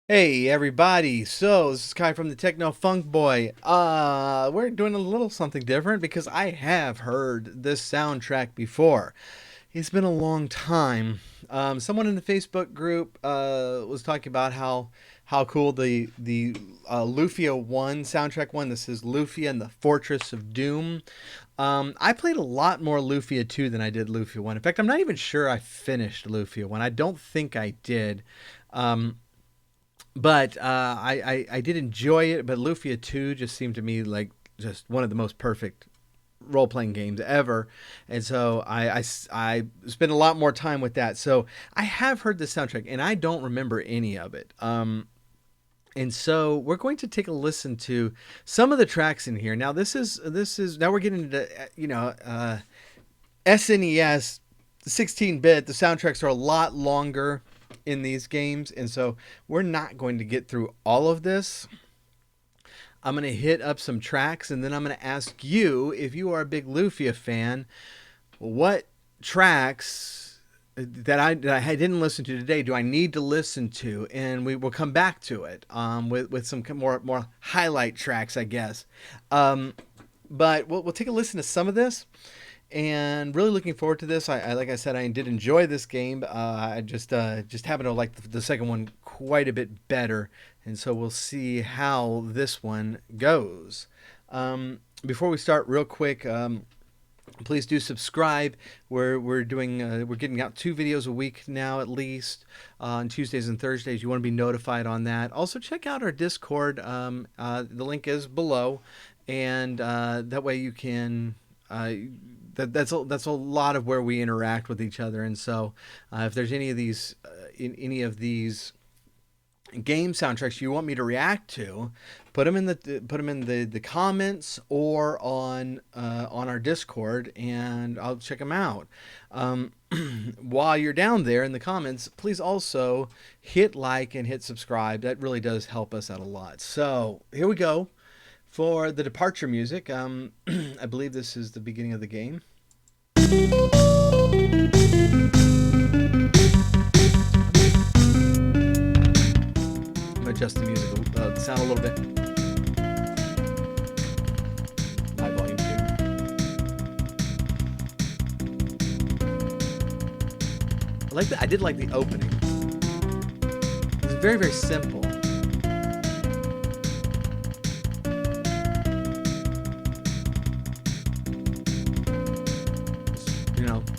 Hey everybody, so this is Kai from the Techno Funk Boy. We're doing a little something different because I have heard this soundtrack before. It's been a long time. Someone in the Facebook group was talking about how cool the Lufia one soundtrack one. This is Lufia and the Fortress of Doom. I played a lot more Lufia 2 than I did Lufia 1. In fact, I'm not even sure I finished Lufia 1. I don't think I did. Um, but I did enjoy it. But Lufia 2 just seemed to me like just one of the most perfect role playing games ever. And so I spent a lot more time with that. So I have heard the soundtrack and I don't remember any of it. And so we're going to take a listen to some of the tracks in here. Now this is now we're getting into SNES 16-bit. The soundtracks are a lot longer in these games, and so we're not going to get through all of this. I'm going to hit up some tracks, and then I'm going to ask you, if you are a big Lufia fan, what tracks that I didn't listen to today do I need to listen to, and we will come back to it with some more highlight tracks, I guess. Um, but we'll take a listen to some of this, and really looking forward to this. I like I said, I did enjoy this game. I just happen to like the second one quite a bit better, and so we'll see how this one goes. Before we start, real quick. Please do subscribe. We're getting out 2 videos a week now at least on Tuesdays and Thursdays. You want to be notified on that. Also check out our Discord. The link is below, and that way you can. That's a lot of where we interact with each other. And so if there's any of these game soundtracks you want me to react to, put them in the comments or on our Discord, and I'll check them out. While you're down there in the comments, please also hit like and hit subscribe. That really does help us out a lot. So here we go for the departure music. I believe this is the beginning of the game. I'm gonna adjust the music, the sound a little bit. High volume too. I did like the opening. It's very, very simple.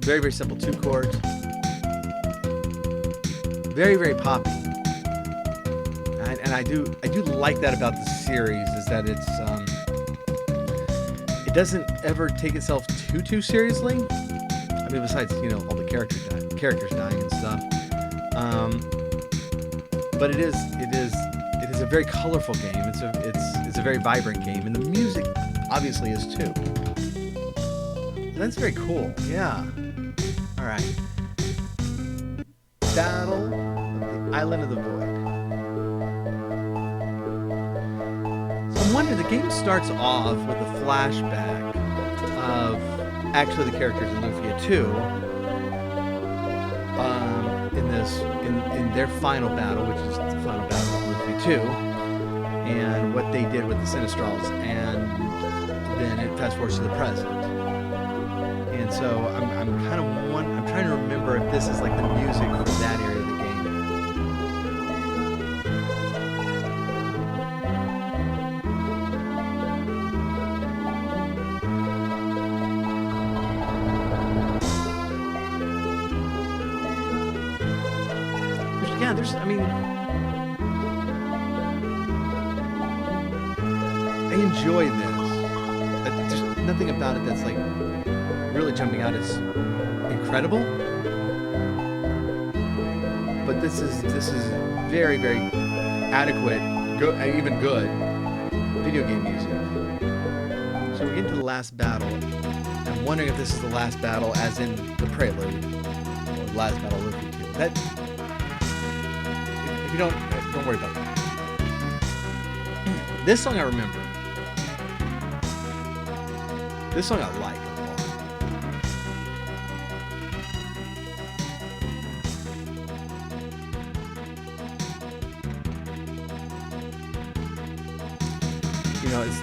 Very, very simple. 2 chords. Very, very poppy. And I do like that about the series, is that it doesn't ever take itself too seriously. I mean, besides all the characters dying and stuff. But it is a very colorful game. It's a very vibrant game, and the music obviously is too. That's very cool. Yeah. All right. Battle of the Island of the Void. So I'm wondering, the game starts off with a flashback of actually the characters in Lufia 2 in their final battle, which is the final battle of Lufia 2, and what they did with the Sinistrals, and then it fast forwards to the present. And so I'm trying to remember if this is like the music from that area of the game. I enjoy this. There's nothing about it that's like really jumping out as incredible, but this is very, very adequate, even good video game music. So we're getting to the last battle. I'm wondering if this is the last battle, as in the prelude, or the last battle of Lufia 2. That, if you don't worry about that. This song I remember. This song I like. it's.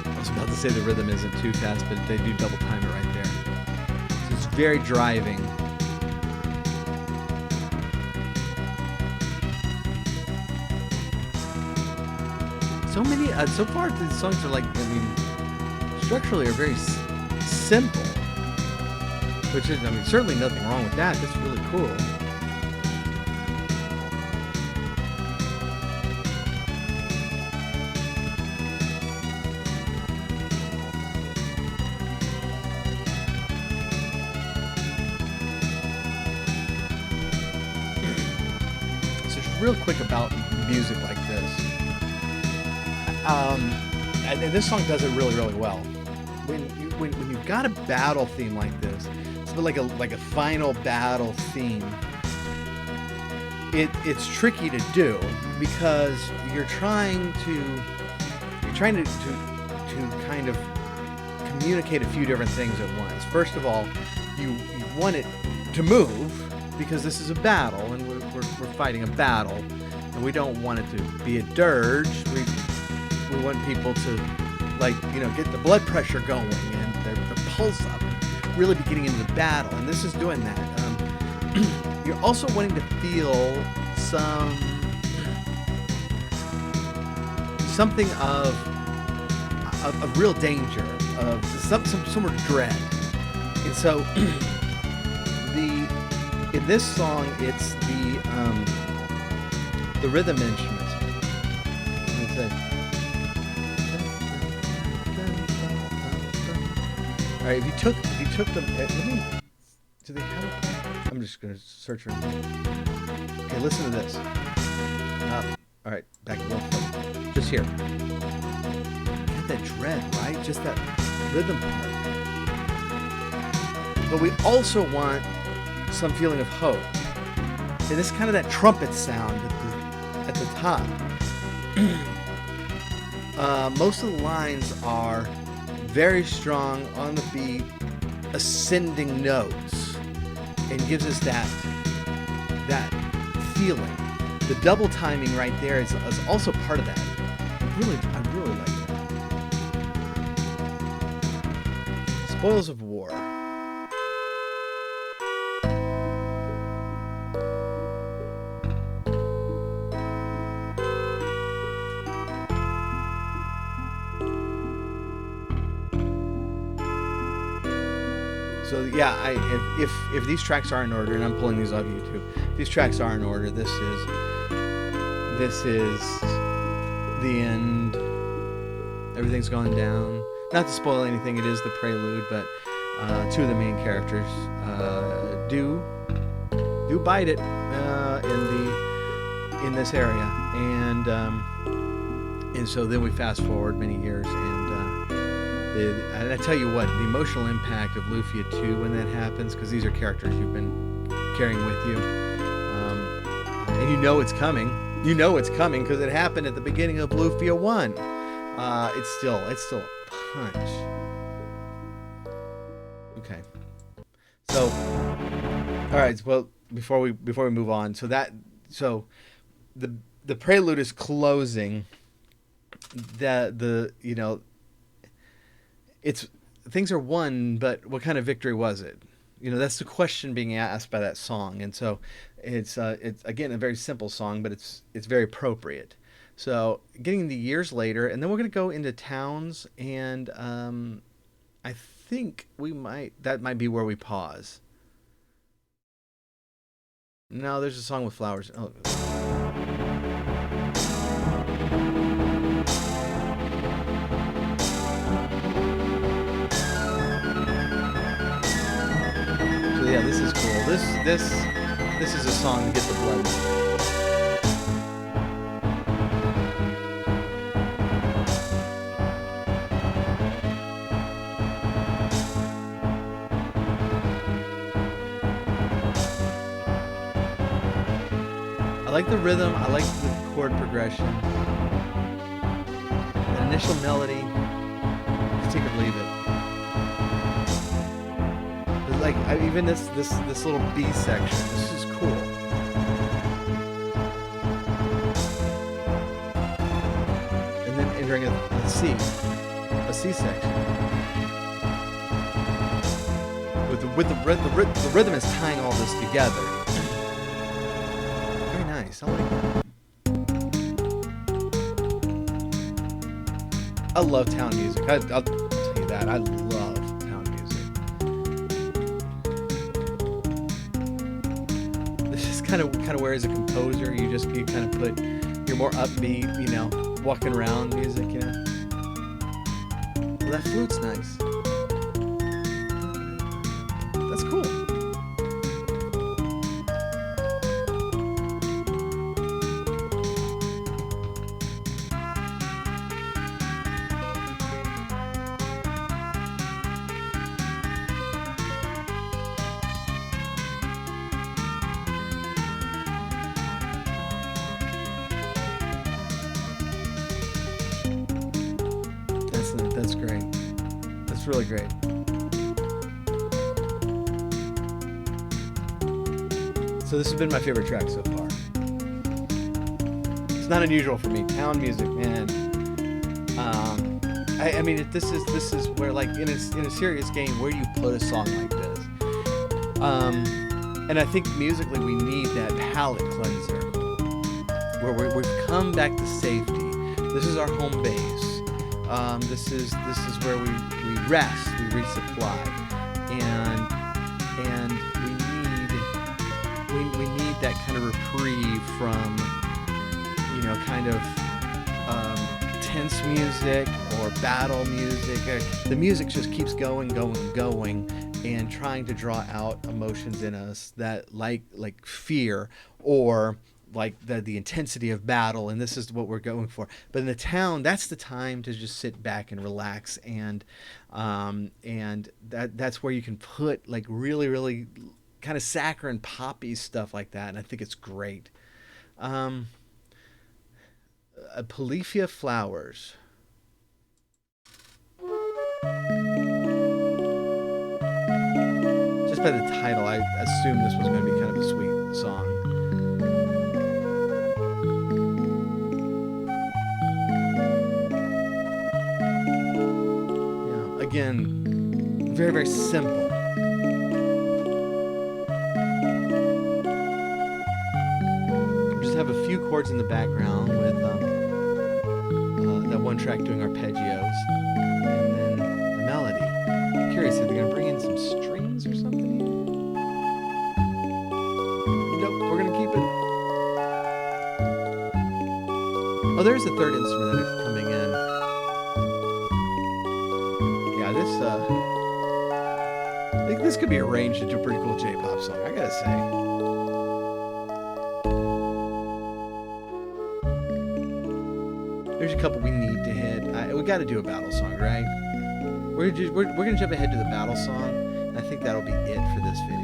I was about to say the rhythm isn't too fast, but they do double time it right there. So it's very driving. So far these songs are like, structurally are very simple, which is, certainly nothing wrong with that. That's really cool. So just real quick about music like this. And this song does it really, really well. When you've got a battle theme like this, it's like a final battle theme. It's tricky to do because you're trying to kind of communicate a few different things at once. First of all, you want it to move because this is a battle and we're fighting a battle, and we don't want it to be a dirge. We want people to, get the blood pressure going and their pulse up, really be getting into the battle, and this is doing that. You're also wanting to feel something of real danger, of some sort of dread, and so in this song it's the rhythm instrument. All right, if you took them, do they have? I'm just gonna search for them. Okay, listen to this. All right, back a little further. Just here. Get that dread, right? Just that rhythm part. But we also want some feeling of hope, and it's kind of that trumpet sound at the top. Most of the lines are very strong on the beat, ascending notes, and gives us that feeling. The double timing right there is also part of that. I really like that. Spoils of War. So yeah, if these tracks are in order, and I'm pulling these off YouTube, if these tracks are in order, this is the end. Everything's gone down. Not to spoil anything, it is the prelude, but two of the main characters do bite it in this area, and so then we fast forward many years, and I tell you what, the emotional impact of Lufia 2 when that happens, because these are characters you've been carrying with you, and you know it's coming. You know it's coming because it happened at the beginning of Lufia 1. It's still a punch. Okay. So, all right. Well, before we move on, so the prelude is closing. It's things are won, but what kind of victory was it? That's the question being asked by that song, and so it's again a very simple song, but it's very appropriate. So getting the years later, and then we're going to go into towns, and I think that might be where we pause. No, there's a song with flowers. Oh. Yeah, this is cool. This is a song to get the blood. I like the rhythm. I like the chord progression. The initial melody. Take it or leave it. Even this little B section, this is cool. And during a C-section. The rhythm is tying all this together. Very nice. I like that. I love town music. I'll tell you that. I love town music. This is kind of where, as a composer, you kind of put your more upbeat, walking around music, Well, that flute's nice. That's cool. That's great. That's really great. So this has been my favorite track so far. It's not unusual for me. Town music, man. I mean, this is where, like, in a serious game, where do you put a song like this? And I think musically we need that palate cleanser, where we've come back to safety. This is our home base. This is where we rest, we resupply, and we need that kind of reprieve from kind of tense music or battle music. The music just keeps going, and trying to draw out emotions in us that like fear or like the intensity of battle, and this is what we're going for. But in the town, that's the time to just sit back and relax, and that's where you can put like really, really kind of saccharine poppy stuff like that, and I think it's great. Lufia flowers. Just by the title, I assumed this was going to be kind of a sweet song. Again, very, very simple. Just have a few chords in the background with that one track doing arpeggios, and then the melody. I'm curious if they're going to bring in some strings or something. Nope, we're going to keep it. Oh, there's a third instrument that is coming in. I think this could be arranged into a pretty cool J-pop song, I gotta say. There's a couple we need to hit. We gotta do a battle song, right? We're gonna jump ahead to the battle song, and I think that'll be it for this video.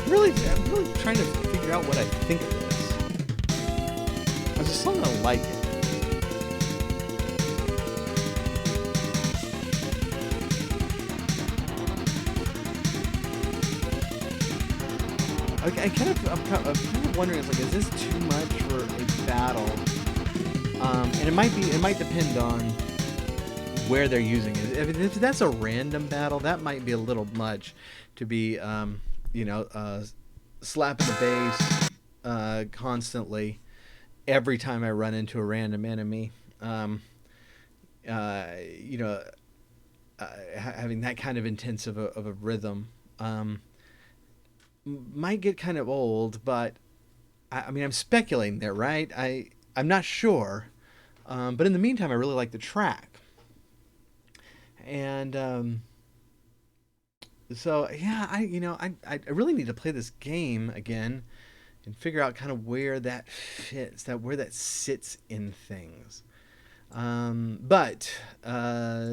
I'm really trying to figure out what I think of this. I just still don't like it. I'm kind of wondering, is this too much for a battle? And it might depend on where they're using it. If that's a random battle, that might be a little much to be, slapping the bass constantly every time I run into a random enemy. Having that kind of intense of a rhythm might get kind of old, but I mean, I'm speculating there, right? I'm not sure, but in the meantime, I really like the track, and so yeah, I really need to play this game again and figure out kind of where that fits, where that sits in things.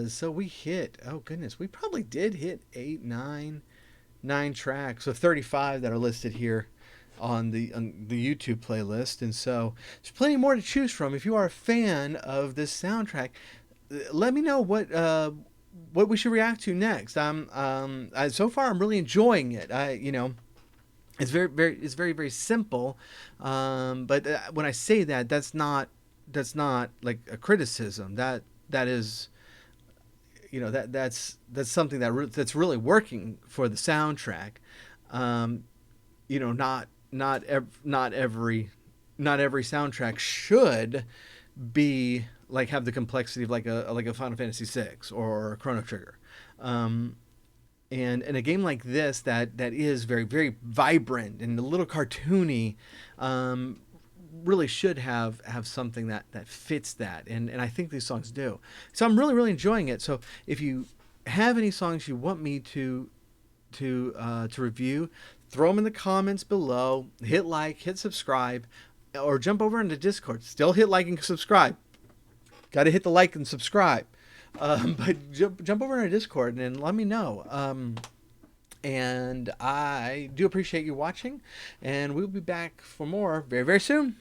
So we hit, oh goodness, we probably did hit eight, nine tracks, so 35 that are listed here on the YouTube playlist. And so there's plenty more to choose from. If you are a fan of this soundtrack, let me know what we should react to next. So far I'm really enjoying it. It's very simple. But when I say that, that's not like a criticism. That is, that's something that's really working for the soundtrack. Um, not every soundtrack should be like have the complexity of like a Final Fantasy VI or Chrono Trigger. Um, and in a game like this that is very vibrant and a little cartoony, um, really should have something that fits that, and I think these songs do. So I'm really enjoying it. So if you have any songs you want me to review, throw them in the comments below. Hit like, hit subscribe, or jump over into Discord. Still hit like and subscribe. Got to hit the like and subscribe. But jump over into Discord and let me know. And I do appreciate you watching, and we'll be back for more very soon.